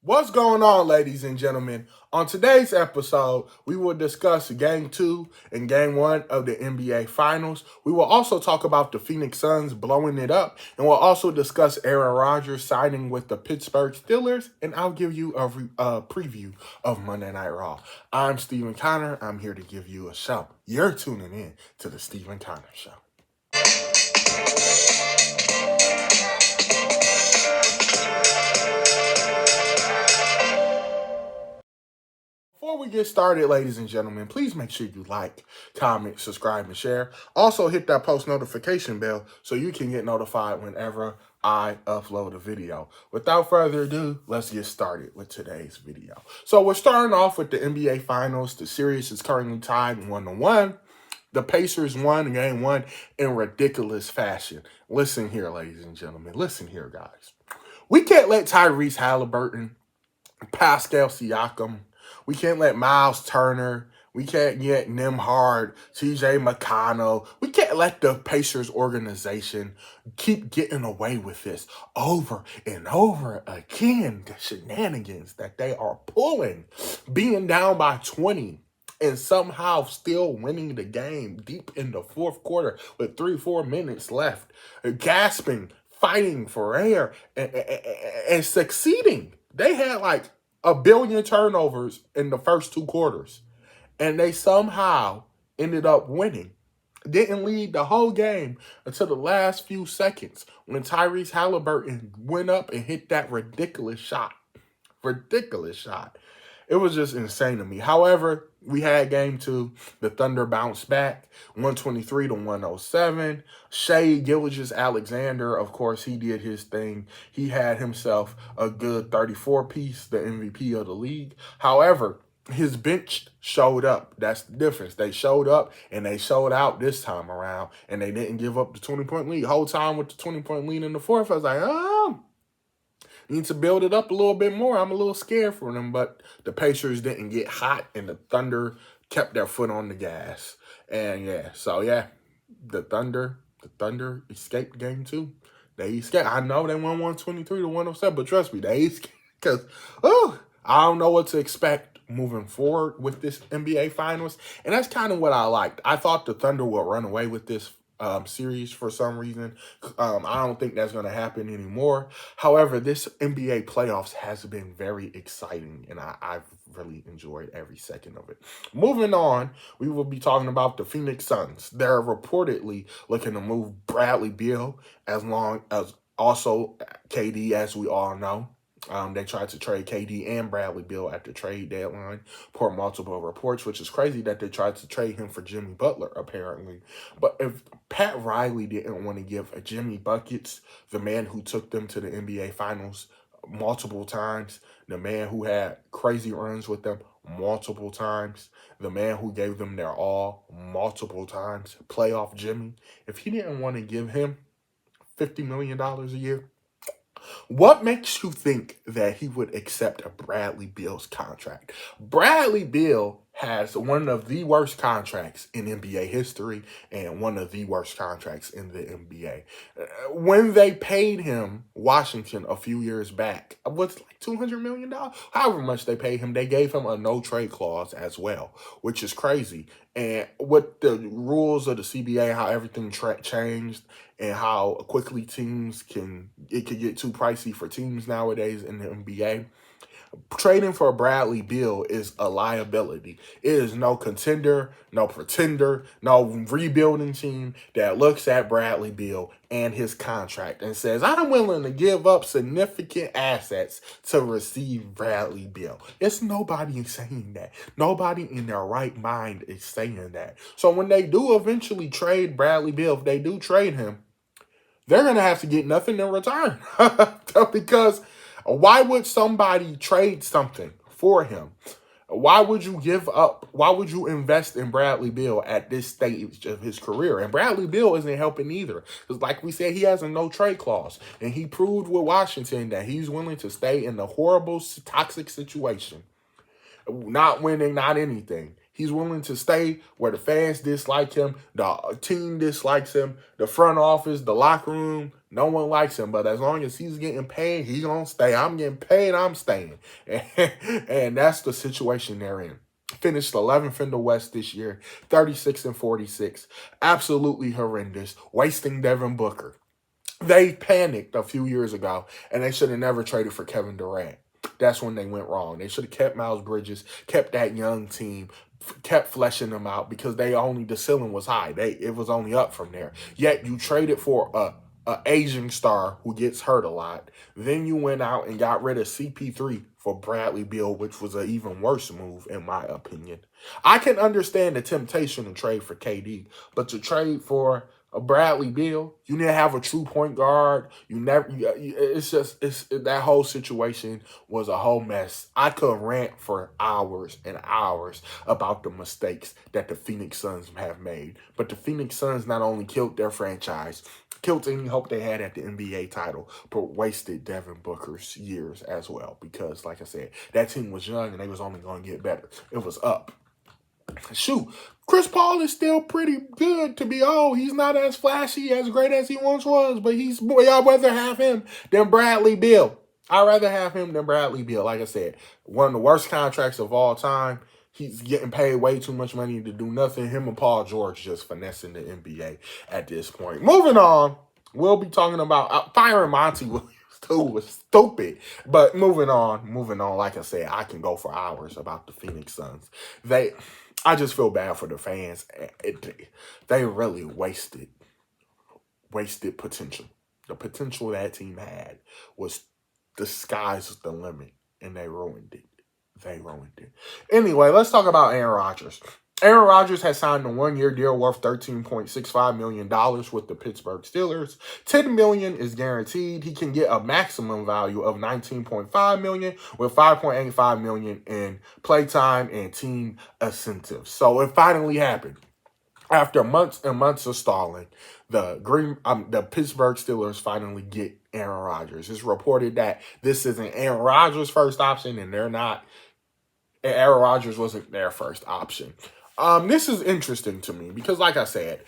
What's going on, ladies and gentlemen? On today's episode, we will discuss Game 2 and Game 1 of the NBA Finals. We will also talk about the Phoenix Suns blowing it up, and we'll also discuss Aaron Rodgers signing with the Pittsburgh Steelers, and I'll give you a preview of Monday Night Raw. I'm Stephen Connor. I'm here to give you a show. You're tuning in to the Stephen Connor Show. Before we get started, ladies and gentlemen, please make sure you like, comment, subscribe, and share. Also, hit that post notification bell so you can get notified whenever I upload a video. Without further ado, let's get started with today's video. So we're starting off with the NBA Finals. The series is currently tied 1-1. The Pacers won Game 1 in ridiculous fashion. Listen here, ladies and gentlemen. Listen here, guys. We can't let Tyrese Halliburton, Pascal Siakam, we can't let Miles Turner, we can't get Nembhard, TJ McConnell. We can't let the Pacers organization keep getting away with this over and over again. The shenanigans that they are pulling, being down by 20 and somehow still winning the game deep in the fourth quarter with 3-4 minutes left, gasping, fighting for air, and succeeding. They had like a billion turnovers in the first two quarters, and they somehow ended up winning. Didn't lead the whole game until the last few seconds when Tyrese Halliburton went up and hit that ridiculous shot. Ridiculous shot. It was just insane to me. However, we had Game 2. The Thunder bounced back, 123-107. Shai Gilgeous-Alexander, of course, he did his thing. He had himself a good 34-piece, the MVP of the league. However, his bench showed up. That's the difference. They showed up and they showed out this time around, and they didn't give up the 20-point lead. Whole time with the 20-point lead in the fourth, I was like, need to build it up a little bit more. I'm a little scared for them, but the Pacers didn't get hot, and the Thunder kept their foot on the gas. And the Thunder escaped Game 2. They escaped. I know they won 123-107, but trust me, they escaped because I don't know what to expect moving forward with this NBA Finals, and that's kind of what I liked. I thought the Thunder would run away with this series for some reason. I don't think that's going to happen anymore. However, this NBA playoffs has been very exciting, and I've really enjoyed every second of it. Moving on, we will be talking about the Phoenix Suns. They're reportedly looking to move Bradley Beal, as long as also KD, as we all know. They tried to trade KD and Bradley Beal at the trade deadline per multiple reports, which is crazy that they tried to trade him for Jimmy Butler, apparently. But if Pat Riley didn't want to give Jimmy buckets, the man who took them to the NBA Finals multiple times, the man who had crazy runs with them multiple times, the man who gave them their all multiple times, playoff Jimmy, if he didn't want to give him $50 million a year, what makes you think that he would accept a Bradley Beal's contract? Bradley Beal has one of the worst contracts in NBA history and one of the worst contracts in the NBA. When they paid him, Washington, a few years back, was like $200 million. However much they paid him, they gave him a no trade clause as well, which is crazy. And with the rules of the CBA, how everything changed and how quickly it could get too pricey for teams nowadays in the NBA. Trading for Bradley Beal is a liability. It is no contender, no pretender, no rebuilding team that looks at Bradley Beal and his contract and says, I'm willing to give up significant assets to receive Bradley Beal. It's nobody saying that. Nobody in their right mind is saying that. So when they do eventually trade Bradley Beal, if they do trade him, they're going to have to get nothing in return. Because why would somebody trade something for him? Why would you give up? Why would you invest in Bradley Beal at this stage of his career? And Bradley Beal isn't helping either. Because like we said, he has a no trade clause. And he proved with Washington that he's willing to stay in the horrible, toxic situation. Not winning, not anything. He's willing to stay where the fans dislike him, the team dislikes him, the front office, the locker room, no one likes him. But as long as he's getting paid, he's going to stay. I'm getting paid, I'm staying. And that's the situation they're in. Finished 11th in the West this year, 36-46. Absolutely horrendous. Wasting Devin Booker. They panicked a few years ago, and they should have never traded for Kevin Durant. That's when they went wrong. They should have kept Miles Bridges, kept that young team, kept fleshing them out because the ceiling was high. It was only up from there. Yet you traded for a Asian star who gets hurt a lot. Then you went out and got rid of CP3 for Bradley Beal, which was an even worse move in my opinion. I can understand the temptation to trade for KD, but to trade for a Bradley Beal, you need to have a true point guard. It's that whole situation was a whole mess. I could rant for hours and hours about the mistakes that the Phoenix Suns have made. But the Phoenix Suns not only killed their franchise, killed any hope they had at the NBA title, but wasted Devin Booker's years as well. Because, like I said, that team was young and they was only going to get better. It was up. Shoot, Chris Paul is still pretty good to be old. He's not as flashy, as great as he once was, but I'd rather have him than Bradley Beal. I'd rather have him than Bradley Beal. Like I said, one of the worst contracts of all time. He's getting paid way too much money to do nothing. Him and Paul George just finessing the NBA at this point. Moving on, we'll be talking about firing Monty Williams. Too was stupid. But moving on. Like I said, I can go for hours about the Phoenix Suns. I just feel bad for the fans. They really wasted potential. The potential that team had was the sky's the limit, and they ruined it. Anyway, let's talk about Aaron Rodgers. Aaron Rodgers has signed a one-year deal worth $13.65 million with the Pittsburgh Steelers. $10 million is guaranteed. He can get a maximum value of $19.5 million with $5.85 million in playtime and team incentives. So it finally happened. After months and months of stalling, the Pittsburgh Steelers finally get Aaron Rodgers. It's reported that this isn't Aaron Rodgers' first option, and Aaron Rodgers wasn't their first option. This is interesting to me because, like I said,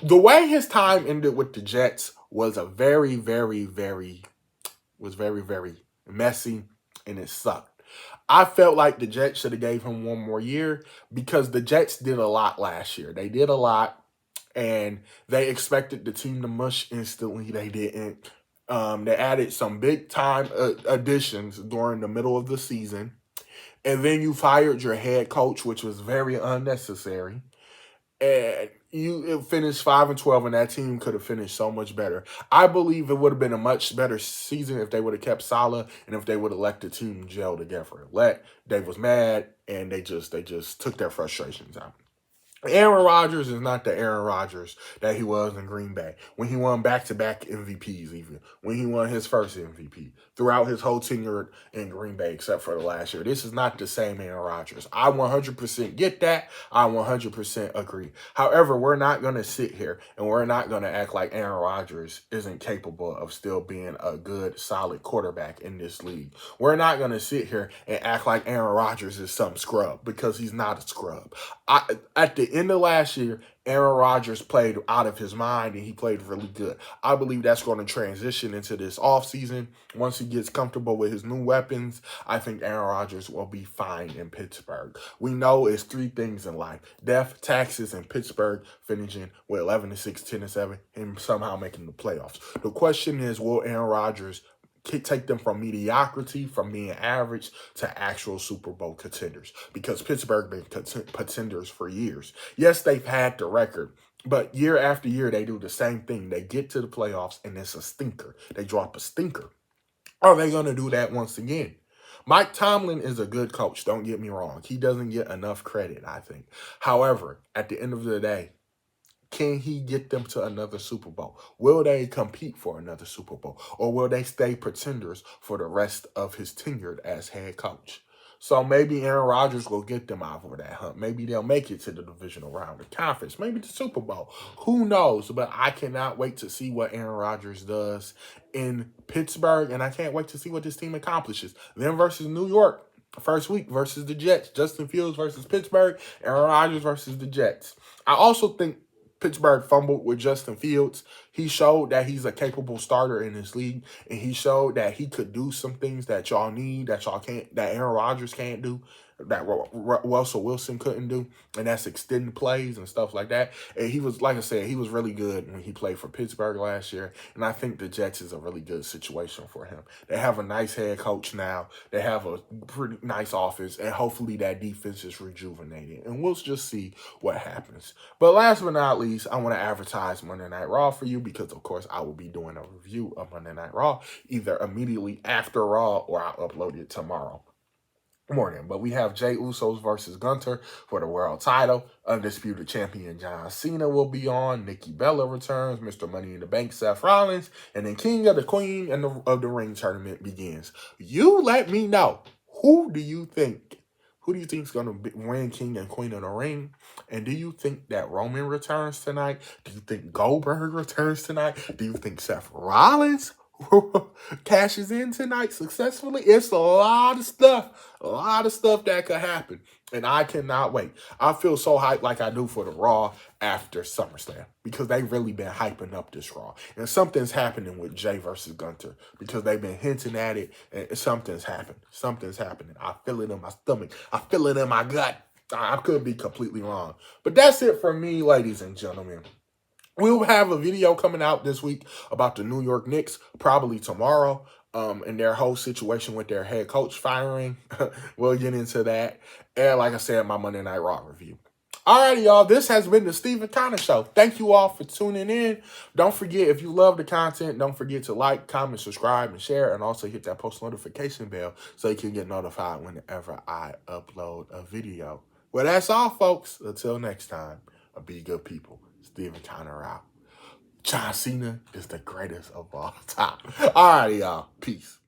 the way his time ended with the Jets was very, very, very messy, and it sucked. I felt like the Jets should have gave him one more year because the Jets did a lot last year. They did a lot, and they expected the team to mush instantly. They didn't. They added some big-time additions during the middle of the season. And then you fired your head coach, which was very unnecessary. And you finished 5-12, and that team could have finished so much better. I believe it would have been a much better season if they would have kept Salah and if they would have let the team gel together. They was mad, and they just took their frustrations out. Aaron Rodgers is not the Aaron Rodgers that he was in Green Bay when he won back-to-back MVPs, even when he won his first MVP throughout his whole tenure in Green Bay, except for the last year. This is not the same Aaron Rodgers. I 100% get that. I 100% agree. However, we're not going to sit here and we're not going to act like Aaron Rodgers isn't capable of still being a good, solid quarterback in this league. We're not going to sit here and act like Aaron Rodgers is some scrub because he's not a scrub. At the end of last year, Aaron Rodgers played out of his mind, and he played really good. I believe that's going to transition into this offseason. Once he gets comfortable with his new weapons, I think Aaron Rodgers will be fine in Pittsburgh. We know it's three things in life: death, taxes, and Pittsburgh finishing with 11-6, 10-7, and somehow making the playoffs. The question is, will Aaron Rodgers take them from mediocrity, from being average, to actual Super Bowl contenders? Because Pittsburgh been contenders for years. Yes, they've had the record, but year after year, they do the same thing. They get to the playoffs, and it's a stinker. They drop a stinker. Are they going to do that once again? Mike Tomlin is a good coach, don't get me wrong. He doesn't get enough credit, I think. However, at the end of the day, can he get them to another Super Bowl? Will they compete for another Super Bowl? Or will they stay pretenders for the rest of his tenure as head coach? So maybe Aaron Rodgers will get them out of that hunt. Maybe they'll make it to the divisional round of conference. Maybe the Super Bowl. Who knows? But I cannot wait to see what Aaron Rodgers does in Pittsburgh. And I can't wait to see what this team accomplishes. Them versus New York. first week versus the Jets. Justin Fields versus Pittsburgh. Aaron Rodgers versus the Jets. I also think Pittsburgh fumbled with Justin Fields. He showed that he's a capable starter in this league, and he showed that he could do some things that y'all need, that y'all can't, that Aaron Rodgers can't do, that Russell Wilson couldn't do, and that's extending plays and stuff like that. And he was, like I said, he was really good when he played for Pittsburgh last year, and I think the Jets is a really good situation for him. They have a nice head coach now. They have a pretty nice offense, and hopefully that defense is rejuvenated, and we'll just see what happens. But last but not least, I want to advertise Monday Night Raw for you because, of course, I will be doing a review of Monday Night Raw either immediately after Raw or I'll upload it tomorrow morning. But we have Jey Usos versus Gunther for the world title. Undisputed champion John Cena will be on. Nikki Bella returns. Mr. Money in the Bank Seth Rollins. And then King of the Queen and of the Ring tournament begins. You let me know. Who do you think is going to win King and Queen of the Ring? And do you think that Roman returns tonight? Do you think Goldberg returns tonight? Do you think Seth Rollins cashes in tonight successfully? It's a lot of stuff that could happen, and I cannot wait. I feel so hyped like I do for the Raw after SummerSlam because they've really been hyping up this Raw, and something's happening with Jey versus Gunther because they've been hinting at it, and something's happening. I feel it in my stomach. I feel it in my gut. I could be completely wrong, but that's it for me, ladies and gentlemen. We'll have a video coming out this week about the New York Knicks, probably tomorrow, and their whole situation with their head coach firing. We'll get into that. And like I said, my Monday Night Raw review. Alrighty, y'all. This has been the Steven Conner Show. Thank you all for tuning in. Don't forget, if you love the content, don't forget to like, comment, subscribe, and share, and also hit that post notification bell so you can get notified whenever I upload a video. Well, that's all, folks. Until next time, be good people. Steven Conner out. John Cena is the greatest of all time. All right, y'all. Peace.